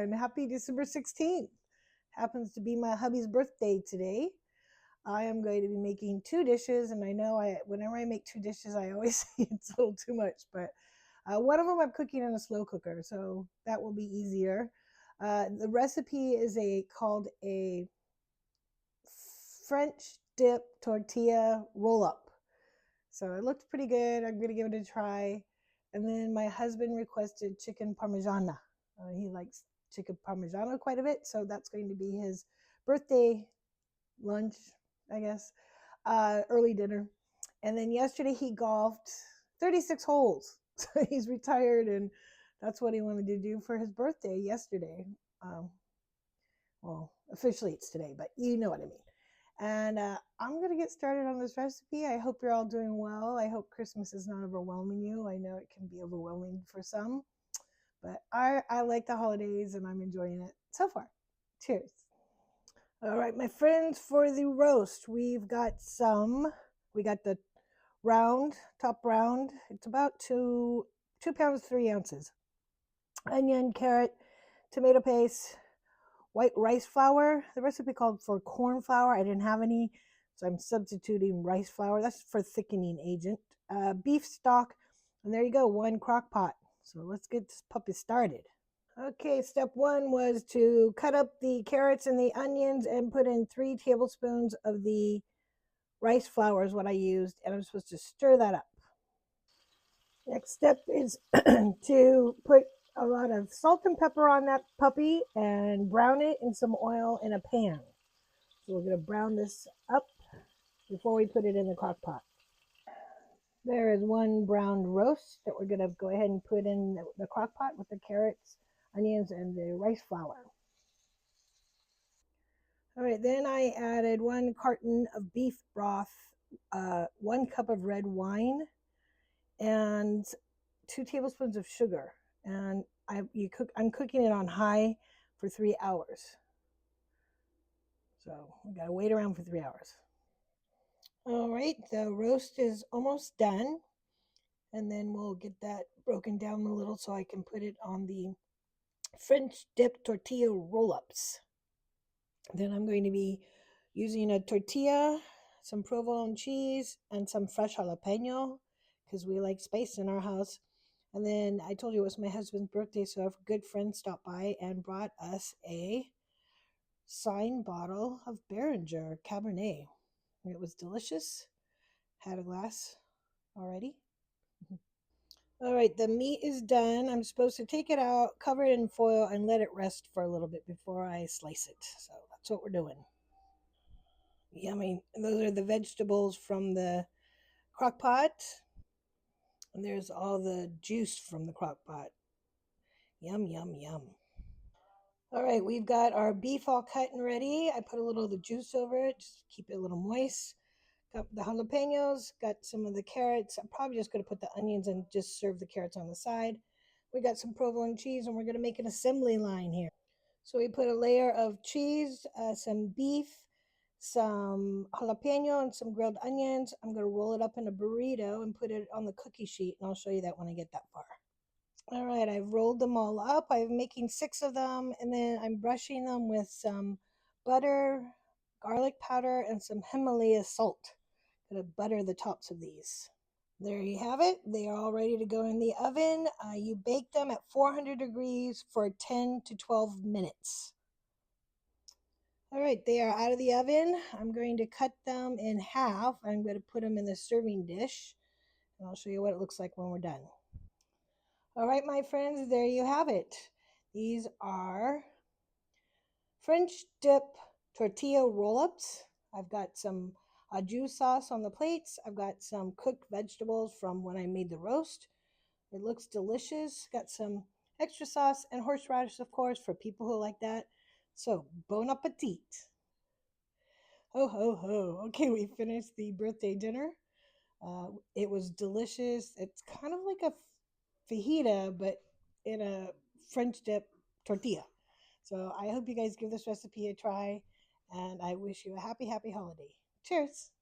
and happy December 16th. Happens to be my hubby's birthday today. I am going to be making 2 dishes, and I know whenever I make 2 dishes, I always say it's a little too much, but one of them I'm cooking in a slow cooker, so that will be easier. The recipe is called a French dip tortilla roll up. So it looked pretty good. I'm going to give it a try. And then my husband requested chicken parmigiana. He likes chicken parmigiana quite a bit, so that's going to be his birthday lunch, I guess, early dinner. And then yesterday he golfed 36 holes. So he's retired, and that's what he wanted to do for his birthday yesterday. Well, officially it's today, but you know what I mean. And I'm going to get started on this recipe. I hope you're all doing well. I hope Christmas is not overwhelming you. I know it can be overwhelming for some, but I like the holidays and I'm enjoying it so far. Cheers. All right, my friends, for the roast, we got the top round. It's about 2 pounds, 3 ounces. Onion, carrot, tomato paste, white rice flour. The recipe called for corn flour. I didn't have any, so I'm substituting rice flour. That's for thickening agent. Beef stock, and there you go, 1 crock pot. So let's get this puppy started. Okay, step 1 was to cut up the carrots and the onions and put in 3 tablespoons of the rice flour is what I used, and I'm supposed to stir that up. Next step is to put a lot of salt and pepper on that puppy and brown it in some oil in a pan. So we're going to brown this up before we put it in the crock pot. There is 1 browned roast that we're going to go ahead and put in the crock pot with the carrots, onions, and the rice flour. All right, then I added 1 carton of beef broth, 1 cup of red wine, and 2 tablespoons of sugar. And I'm cooking it on high for 3 hours. So we gotta wait around for 3 hours. All right, the roast is almost done. And then we'll get that broken down a little so I can put it on the French dip tortilla roll-ups. Then I'm going to be using a tortilla, some provolone cheese, and some fresh jalapeno because we like spice in our house. And then I told you it was my husband's birthday, so a good friend stopped by and brought us a signed bottle of Beringer Cabernet. It was delicious. Had a glass already. All right, the meat is done. I'm supposed to take it out, cover it in foil, and let it rest for a little bit before I slice it. So that's what we're doing. Yummy. And those are the vegetables from the crock pot. And there's all the juice from the crock pot. Yum, yum, yum. All right, we've got our beef all cut and ready. I put a little of the juice over it, just keep it a little moist. Got the jalapenos, got some of the carrots. I'm probably just going to put the onions and just serve the carrots on the side. We got some provolone cheese, and we're going to make an assembly line here. So we put a layer of cheese, some beef, some jalapeno, and some grilled onions. I'm going to roll it up in a burrito and put it on the cookie sheet, and I'll show you that when I get that far. All right, I've rolled them all up. I'm making 6 of them, and then I'm brushing them with some butter, garlic powder, and some Himalaya salt. I'm going to butter the tops of these. There you have it. They are all ready to go in the oven. You bake them at 400 degrees for 10 to 12 minutes. All right, they are out of the oven. I'm going to cut them in half. I'm going to put them in the serving dish, and I'll show you what it looks like when we're done. All right, my friends, there you have it. These are French dip tortilla roll-ups. I've got some au jus sauce on the plates. I've got some cooked vegetables from when I made the roast. It looks delicious. Got some extra sauce and horseradish, of course, for people who like that. So, bon appetit. Ho, ho, ho. Okay, we finished the birthday dinner. It was delicious. It's kind of like a fajita, but in a French dip tortilla. So I hope you guys give this recipe a try, and I wish you a happy, happy holiday. Cheers.